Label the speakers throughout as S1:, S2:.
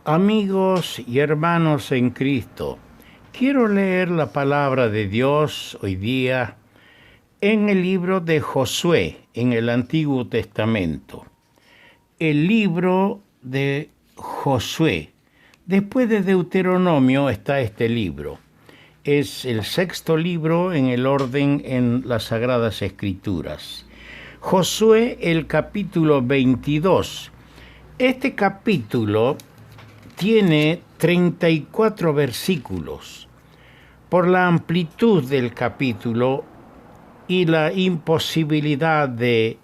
S1: Amigos y hermanos en Cristo, quiero leer la palabra de Dios hoy día en el libro de Josué, en el Antiguo Testamento. El libro de Josué. Después de Deuteronomio está este libro. Es el sexto libro en el orden en las Sagradas Escrituras. Josué, el capítulo 22. Este capítulo tiene 34 versículos. Por la amplitud del capítulo y la imposibilidad de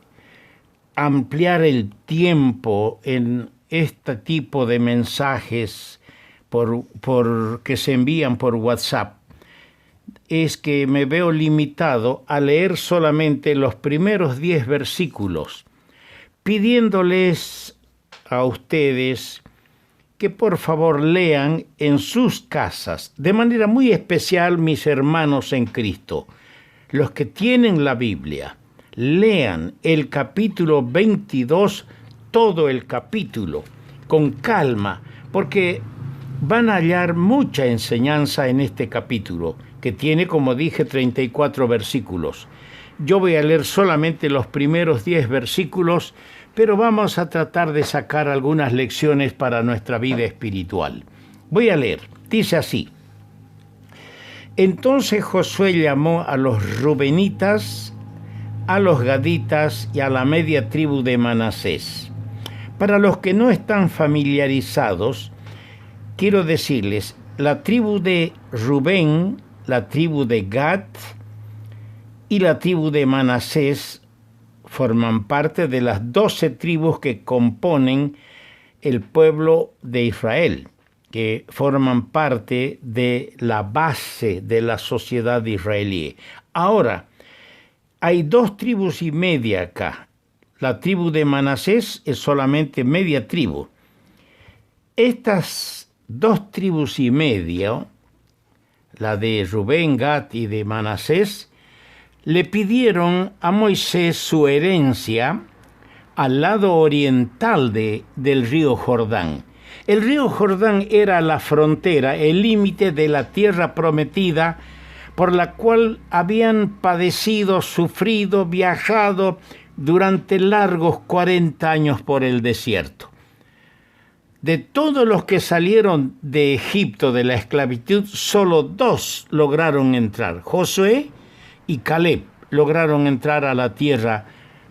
S1: ampliar el tiempo en este tipo de mensajes que se envían por WhatsApp, es que me veo limitado a leer solamente los primeros 10 versículos, pidiéndoles a ustedes que por favor lean en sus casas, de manera muy especial mis hermanos en Cristo, los que tienen la Biblia, lean el capítulo 22, todo el capítulo, con calma, porque van a hallar mucha enseñanza en este capítulo, que tiene, como dije, 34 versículos. Yo voy a leer solamente los primeros 10 versículos, pero vamos a tratar de sacar algunas lecciones para nuestra vida espiritual. Voy a leer, dice así: Entonces Josué llamó a los rubenitas, a los gaditas y a la media tribu de Manasés. Para los que no están familiarizados, quiero decirles, la tribu de Rubén, la tribu de Gad y la tribu de Manasés forman parte de las 12 tribus que componen el pueblo de Israel, que forman parte de la base de la sociedad israelí. Ahora, hay 2 tribus y media acá. La tribu de Manasés es solamente media tribu. Estas 2 tribus y media, la de Rubén, Gad y de Manasés, le pidieron a Moisés su herencia al lado oriental del río Jordán. El río Jordán era la frontera, el límite de la tierra prometida, por la cual habían padecido, sufrido, viajado durante largos 40 años por el desierto. De todos los que salieron de Egipto de la esclavitud, solo 2 lograron entrar. Josué y Caleb lograron entrar a la tierra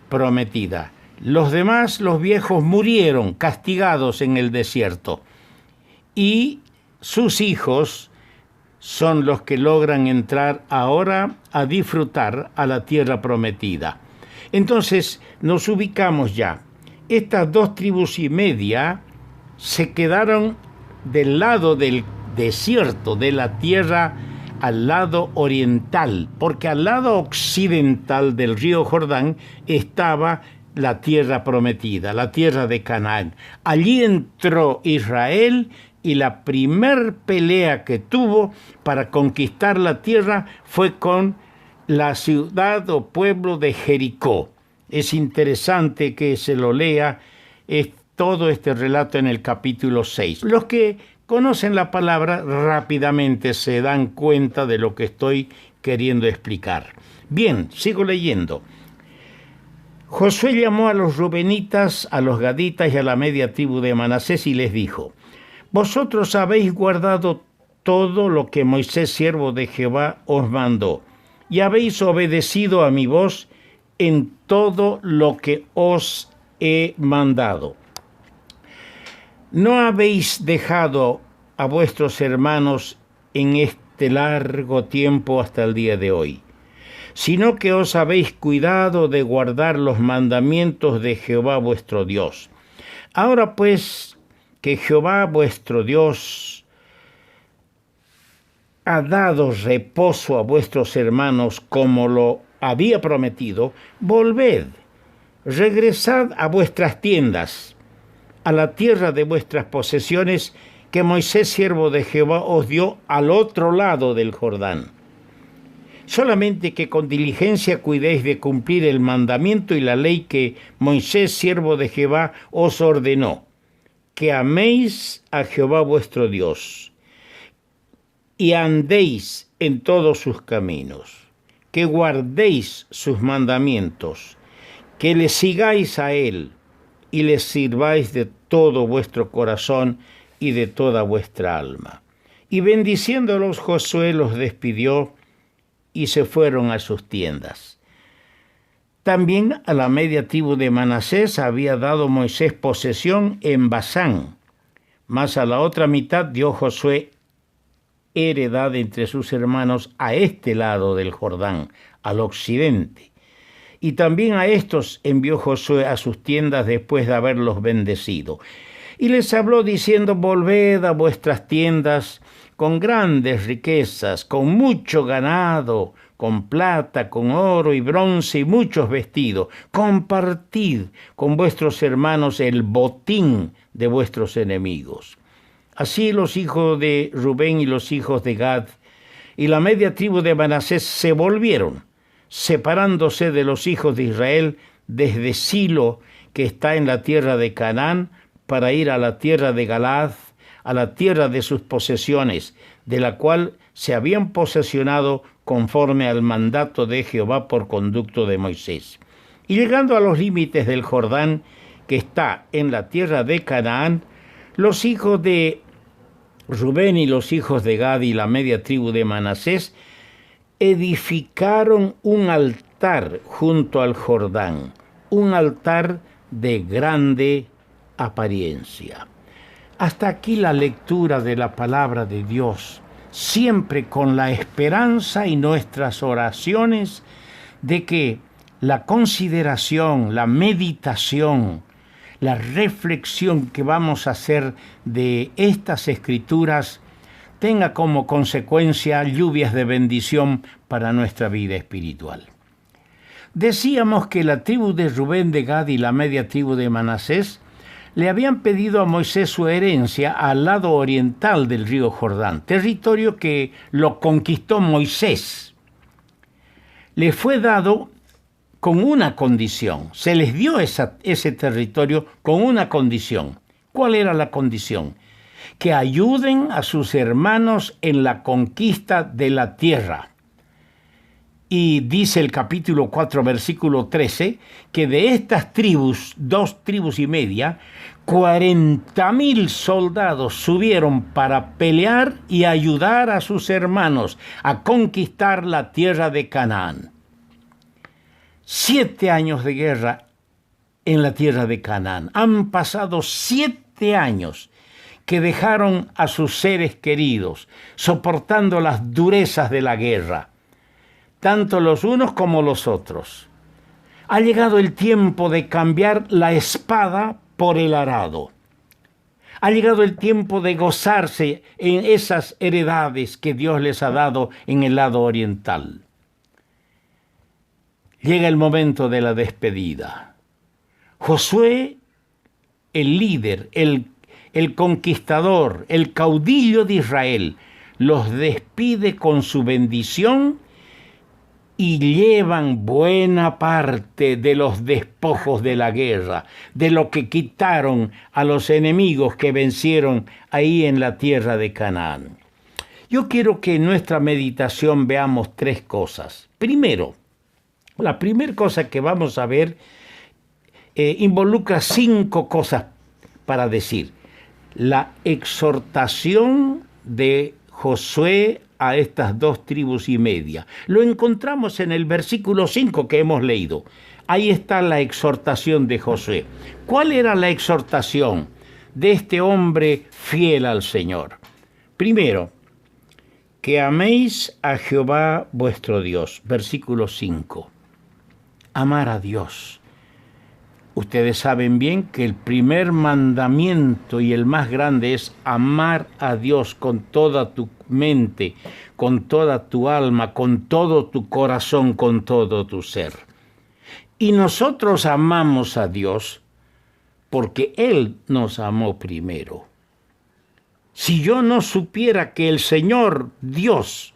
S1: prometida. Los demás, los viejos, murieron castigados en el desierto. Y sus hijos son los que logran entrar ahora a disfrutar a la tierra prometida. Entonces nos ubicamos ya. Estas 2 tribus y media se quedaron del lado del desierto, de la tierra al lado oriental, porque al lado occidental del río Jordán estaba la tierra prometida, la tierra de Canaán. Allí entró Israel y la primer pelea que tuvo para conquistar la tierra fue con la ciudad o pueblo de Jericó. Es interesante que se lo lea todo este relato en el capítulo 6. Los que conocen la palabra rápidamente se dan cuenta de lo que estoy queriendo explicar. Bien, sigo leyendo. Josué llamó a los rubenitas, a los gaditas y a la media tribu de Manasés y les dijo: Vosotros habéis guardado todo lo que Moisés, siervo de Jehová, os mandó, y habéis obedecido a mi voz en todo lo que os he mandado. No habéis dejado a vuestros hermanos en este largo tiempo hasta el día de hoy, sino que os habéis cuidado de guardar los mandamientos de Jehová vuestro Dios. Ahora pues, que Jehová vuestro Dios ha dado reposo a vuestros hermanos como lo había prometido, volved, regresad a vuestras tiendas, a la tierra de vuestras posesiones que Moisés, siervo de Jehová, os dio al otro lado del Jordán. Solamente que con diligencia cuidéis de cumplir el mandamiento y la ley que Moisés, siervo de Jehová, os ordenó, que améis a Jehová vuestro Dios y andéis en todos sus caminos, que guardéis sus mandamientos, que le sigáis a él y le sirváis de todo vuestro corazón y de toda vuestra alma. Y bendiciéndolos, Josué los despidió y se fueron a sus tiendas. También a la media tribu de Manasés había dado Moisés posesión en Basán, mas a la otra mitad dio Josué heredad entre sus hermanos a este lado del Jordán, al occidente. Y también a estos envió Josué a sus tiendas después de haberlos bendecido. Y les habló diciendo: volved a vuestras tiendas con grandes riquezas, con mucho ganado, con plata, con oro y bronce y muchos vestidos. Compartid con vuestros hermanos el botín de vuestros enemigos. Así los hijos de Rubén y los hijos de Gad y la media tribu de Manasés se volvieron, separándose de los hijos de Israel desde Silo, que está en la tierra de Canaán, para ir a la tierra de Galaad, a la tierra de sus posesiones, de la cual se habían posesionado conforme al mandato de Jehová por conducto de Moisés. Y llegando a los límites del Jordán, que está en la tierra de Canaán, los hijos de Rubén y los hijos de Gad y la media tribu de Manasés edificaron un altar junto al Jordán, un altar de grande apariencia. Hasta aquí la lectura de la palabra de Dios, siempre con la esperanza y nuestras oraciones de que la consideración, la meditación, la reflexión que vamos a hacer de estas escrituras tenga como consecuencia lluvias de bendición para nuestra vida espiritual. Decíamos que la tribu de Rubén, de Gad y la media tribu de Manasés le habían pedido a Moisés su herencia al lado oriental del río Jordán, territorio que lo conquistó Moisés. Le fue dado con una condición, se les dio ese territorio con una condición. ¿Cuál era la condición? Que ayuden a sus hermanos en la conquista de la tierra. Y dice el capítulo 4, versículo 13, que de estas tribus, 2 tribus y media, 40,000 soldados subieron para pelear y ayudar a sus hermanos a conquistar la tierra de Canaán. 7 años de guerra en la tierra de Canaán. Han pasado 7 años que dejaron a sus seres queridos, soportando las durezas de la guerra, tanto los unos como los otros. Ha llegado el tiempo de cambiar la espada por el arado. Ha llegado el tiempo de gozarse en esas heredades que Dios les ha dado en el lado oriental. Llega el momento de la despedida. Josué, el líder, el conquistador, el caudillo de Israel, los despide con su bendición y llevan buena parte de los despojos de la guerra, de lo que quitaron a los enemigos que vencieron ahí en la tierra de Canaán. Yo quiero que en nuestra meditación veamos 3 cosas. Primero, la primera cosa que vamos a ver involucra 5 cosas para decir. La exhortación de Josué a estas 2 tribus y media. Lo encontramos en el versículo 5 que hemos leído. Ahí está la exhortación de Josué. ¿Cuál era la exhortación de este hombre fiel al Señor? Primero, que améis a Jehová vuestro Dios. Versículo 5. Amar a Dios. Ustedes saben bien que el primer mandamiento y el más grande es amar a Dios con toda tu mente, con toda tu alma, con todo tu corazón, con todo tu ser. Y nosotros amamos a Dios porque Él nos amó primero. Si yo no supiera que el Señor Dios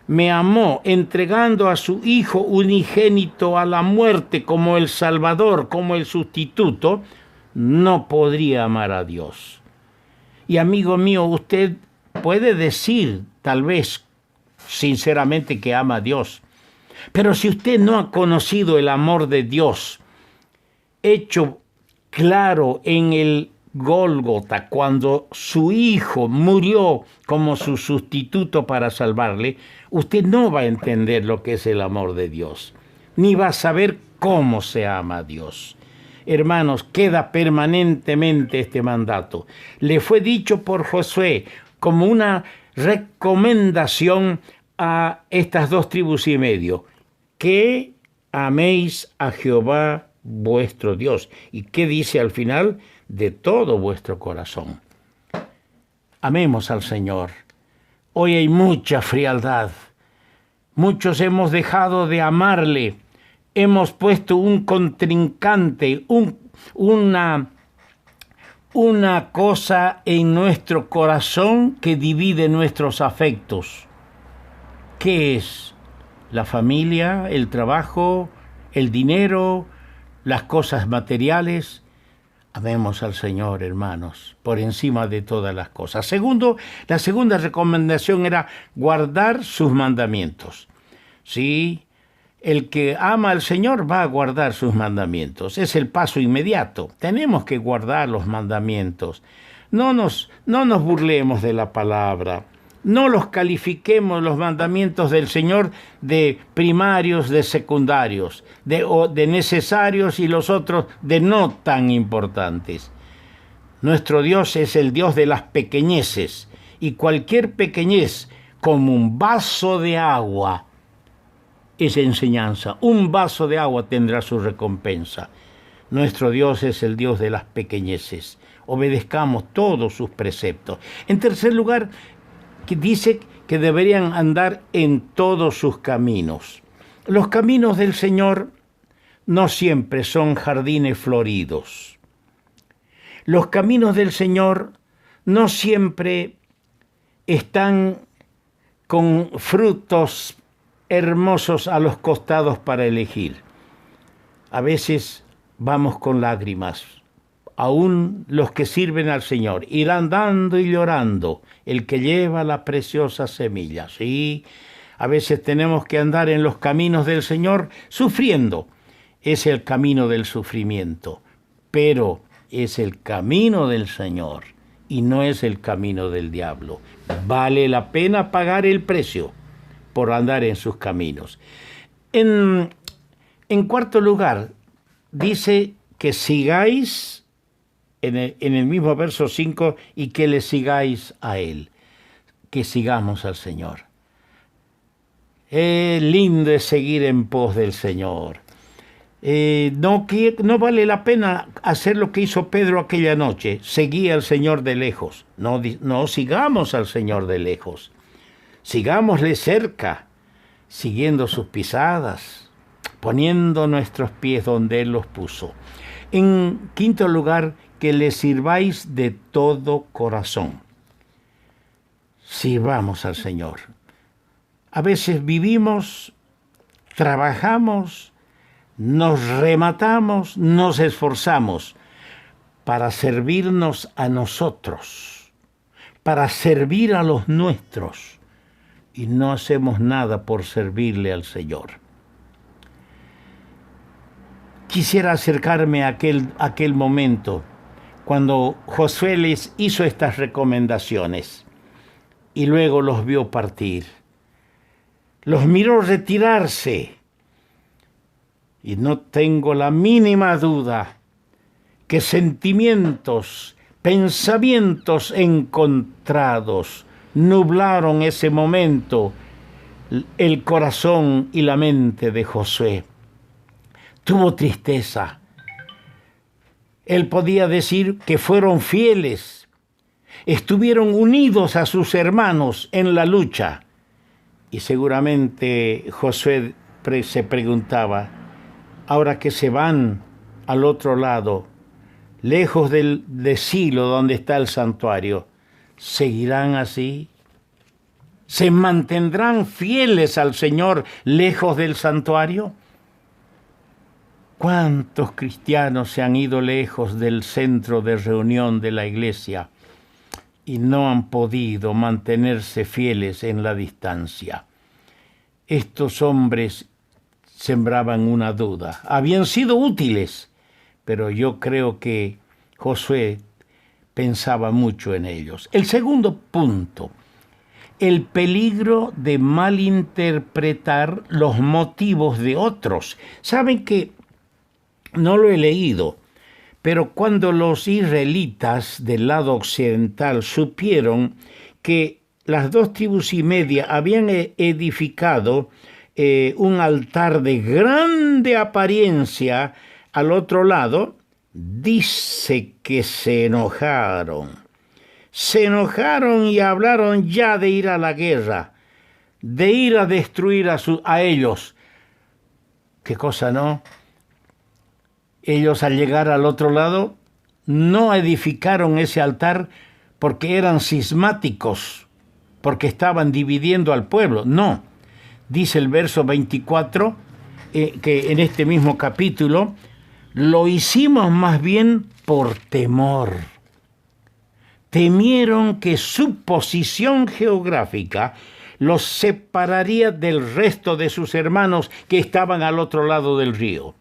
S1: me amó entregando a su Hijo unigénito a la muerte como el Salvador, como el sustituto, no podría amar a Dios. Y amigo mío, usted puede decir, tal vez sinceramente, que ama a Dios, pero si usted no ha conocido el amor de Dios, hecho claro en el Gólgota, cuando su Hijo murió como su sustituto para salvarle, usted no va a entender lo que es el amor de Dios, ni va a saber cómo se ama a Dios. Hermanos, queda permanentemente este mandato. Le fue dicho por Josué como una recomendación a estas 2 tribus y medio, que améis a Jehová vuestro Dios. ¿Y qué dice al final? De todo vuestro corazón. Amemos al Señor. Hoy hay mucha frialdad. Muchos hemos dejado de amarle. Hemos puesto un contrincante, una cosa en nuestro corazón que divide nuestros afectos. ¿Qué es? La familia, el trabajo, el dinero, las cosas materiales. Amemos al Señor, hermanos, por encima de todas las cosas. Segundo, la segunda recomendación era guardar sus mandamientos. Sí, el que ama al Señor va a guardar sus mandamientos. Es el paso inmediato. Tenemos que guardar los mandamientos. No nos burlemos de la palabra. No los califiquemos, los mandamientos del Señor, de primarios, de secundarios, de necesarios, y los otros de no tan importantes. Nuestro Dios es el Dios de las pequeñeces, y cualquier pequeñez, como un vaso de agua, es enseñanza. Un vaso de agua tendrá su recompensa. Nuestro Dios es el Dios de las pequeñeces. Obedezcamos todos sus preceptos. En tercer lugar, que dice que deberían andar en todos sus caminos. Los caminos del Señor no siempre son jardines floridos. Los caminos del Señor no siempre están con frutos hermosos a los costados para elegir. A veces vamos con lágrimas. Aún los que sirven al Señor irán dando y llorando, el que lleva la preciosa semilla. Sí, a veces tenemos que andar en los caminos del Señor sufriendo. Es el camino del sufrimiento, pero es el camino del Señor y no es el camino del diablo. Vale la pena pagar el precio por andar en sus caminos. En cuarto lugar, dice que sigáis, en el mismo verso 5, y que le sigáis a Él, que sigamos al Señor. Lindo es seguir en pos del Señor. No vale la pena hacer lo que hizo Pedro aquella noche, seguir al Señor de lejos. No sigamos al Señor de lejos. Sigámosle cerca, siguiendo sus pisadas, poniendo nuestros pies donde Él los puso. En quinto lugar, que le sirváis de todo corazón. Sirvamos al Señor. A veces vivimos, trabajamos, nos rematamos, nos esforzamos para servirnos a nosotros, para servir a los nuestros, y no hacemos nada por servirle al Señor. Quisiera acercarme a aquel momento cuando Josué les hizo estas recomendaciones y luego los vio partir. Los miró retirarse y no tengo la mínima duda que sentimientos, pensamientos encontrados nublaron ese momento el corazón y la mente de Josué. Tuvo tristeza. Él podía decir que fueron fieles, estuvieron unidos a sus hermanos en la lucha. Y seguramente Josué se preguntaba, ahora que se van al otro lado, lejos del Silo donde está el santuario, ¿seguirán así? ¿Se mantendrán fieles al Señor lejos del santuario? ¿Cuántos cristianos se han ido lejos del centro de reunión de la iglesia y no han podido mantenerse fieles en la distancia? Estos hombres sembraban una duda. Habían sido útiles, pero yo creo que Josué pensaba mucho en ellos. El segundo punto, el peligro de malinterpretar los motivos de otros. Saben que no lo he leído, pero cuando los israelitas del lado occidental supieron que las 2 tribus y media habían edificado un altar de grande apariencia al otro lado, dice que se enojaron. Se enojaron y hablaron ya de ir a la guerra, de ir a destruir a ellos. ¿Qué cosa, no? Ellos, al llegar al otro lado, no edificaron ese altar porque eran cismáticos, porque estaban dividiendo al pueblo. No. Dice el verso 24, que en este mismo capítulo, lo hicimos más bien por temor. Temieron que su posición geográfica los separaría del resto de sus hermanos que estaban al otro lado del río.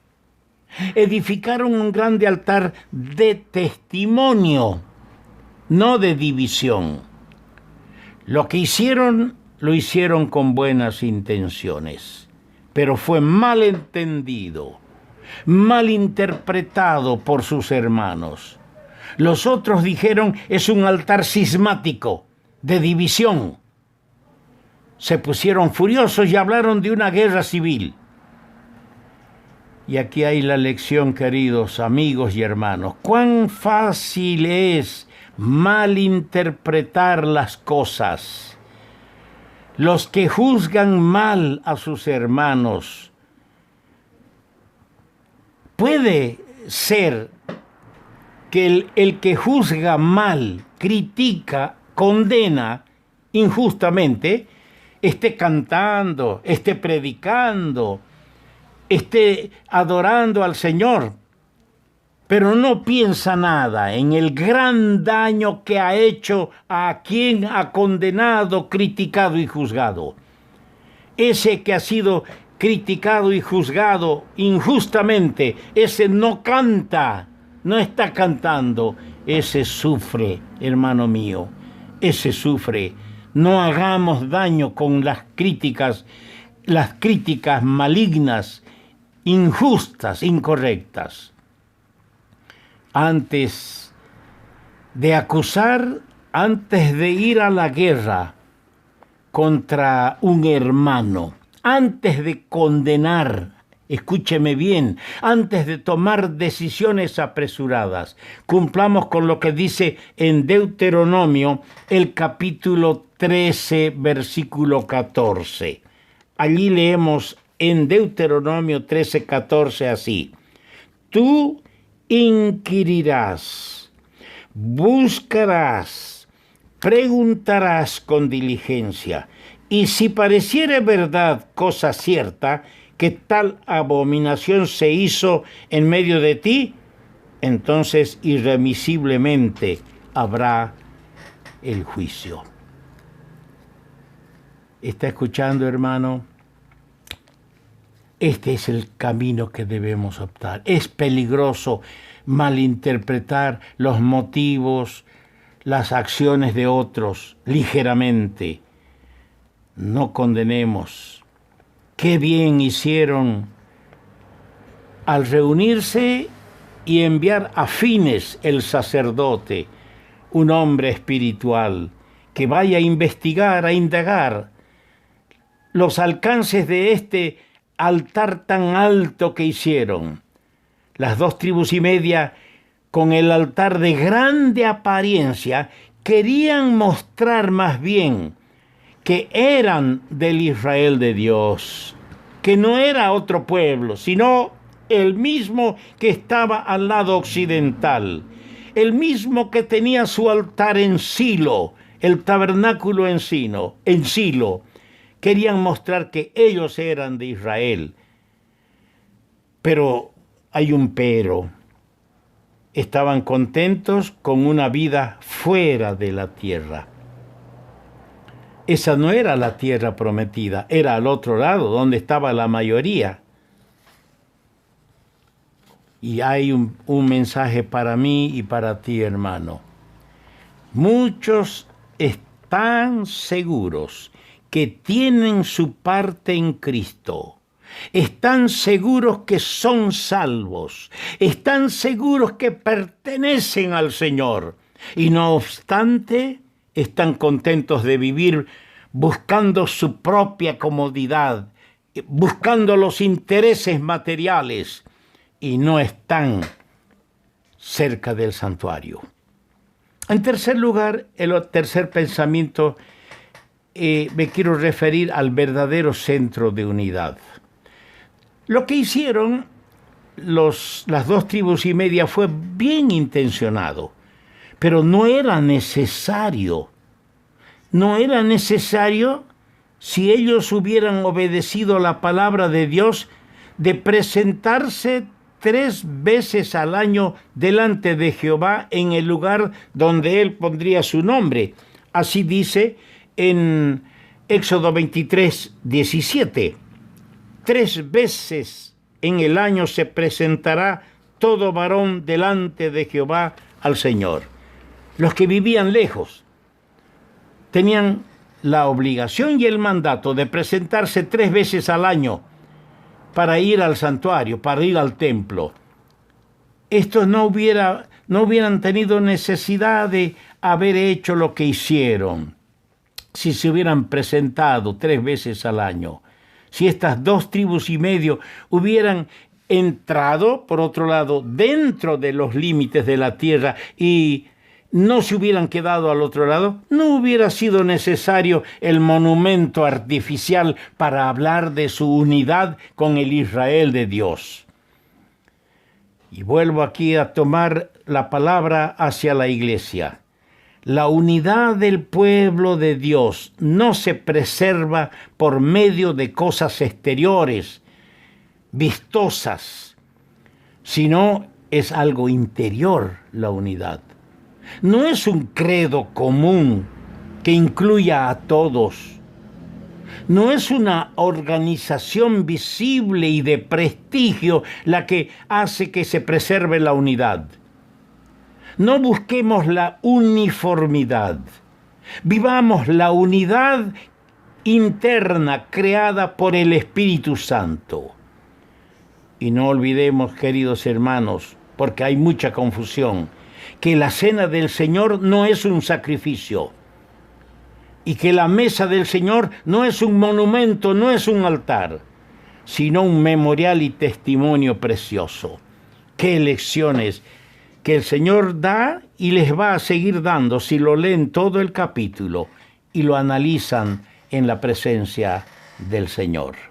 S1: Edificaron un grande altar de testimonio, no de división. Lo que hicieron, lo hicieron con buenas intenciones, pero fue mal entendido, mal interpretado por sus hermanos. Los otros dijeron, es un altar cismático, de división. Se pusieron furiosos y hablaron de una guerra civil. Y aquí hay la lección, queridos amigos y hermanos. Cuán fácil es malinterpretar las cosas. Los que juzgan mal a sus hermanos, puede ser que el que juzga mal, critica, condena injustamente, esté cantando, esté predicando, esté adorando al Señor, pero no piensa nada en el gran daño que ha hecho a quien ha condenado, criticado y juzgado. Ese que ha sido criticado y juzgado injustamente, ese no canta, no está cantando, ese sufre, hermano mío, ese sufre. No hagamos daño con las críticas malignas, injustas, incorrectas. Antes de acusar, antes de ir a la guerra contra un hermano, antes de condenar, escúcheme bien, antes de tomar decisiones apresuradas, cumplamos con lo que dice en Deuteronomio, el capítulo 13, versículo 14. Allí leemos en Deuteronomio 13, 14 así: tú inquirirás, buscarás, preguntarás con diligencia, y si pareciere verdad, cosa cierta, que tal abominación se hizo en medio de ti, entonces irremisiblemente habrá el juicio. ¿Está escuchando, hermano? Este es el camino que debemos optar. Es peligroso malinterpretar los motivos, las acciones de otros ligeramente. No condenemos. Qué bien hicieron al reunirse y enviar a Fines, el sacerdote, un hombre espiritual, que vaya a investigar, a indagar los alcances de este altar tan alto que hicieron. Las 2 tribus y media, con el altar de grande apariencia, querían mostrar más bien que eran del Israel de Dios, que no era otro pueblo, sino el mismo que estaba al lado occidental, el mismo que tenía su altar en Silo, el tabernáculo en Silo. Querían mostrar que ellos eran de Israel. Pero hay un pero. Estaban contentos con una vida fuera de la tierra. Esa no era la tierra prometida, era al otro lado, donde estaba la mayoría. Y hay un mensaje para mí y para ti, hermano. Muchos están seguros que tienen su parte en Cristo. Están seguros que son salvos. Están seguros que pertenecen al Señor. Y no obstante, están contentos de vivir buscando su propia comodidad, buscando los intereses materiales, y no están cerca del santuario. En tercer lugar, el tercer pensamiento, me quiero referir al verdadero centro de unidad. Lo que hicieron las 2 tribus y media fue bien intencionado, pero no era necesario. No era necesario, si ellos hubieran obedecido la palabra de Dios, de presentarse 3 veces al año delante de Jehová en el lugar donde Él pondría su nombre. Así dice en Éxodo 23, 17. 3 veces en el año se presentará todo varón delante de Jehová al Señor. Los que vivían lejos tenían la obligación y el mandato de presentarse 3 veces al año para ir al santuario, para ir al templo. Estos no hubieran tenido necesidad de haber hecho lo que hicieron si se hubieran presentado 3 veces al año. Si estas 2 tribus y medio hubieran entrado, por otro lado, dentro de los límites de la tierra y no se hubieran quedado al otro lado, no hubiera sido necesario el monumento artificial para hablar de su unidad con el Israel de Dios. Y vuelvo aquí a tomar la palabra hacia la iglesia. La unidad del pueblo de Dios no se preserva por medio de cosas exteriores, vistosas, sino es algo interior la unidad. No es un credo común que incluya a todos. No es una organización visible y de prestigio la que hace que se preserve la unidad. No busquemos la uniformidad. Vivamos la unidad interna creada por el Espíritu Santo. Y no olvidemos, queridos hermanos, porque hay mucha confusión, que la cena del Señor no es un sacrificio y que la mesa del Señor no es un monumento, no es un altar, sino un memorial y testimonio precioso. ¡Qué lecciones que el Señor da y les va a seguir dando si lo leen todo el capítulo y lo analizan en la presencia del Señor!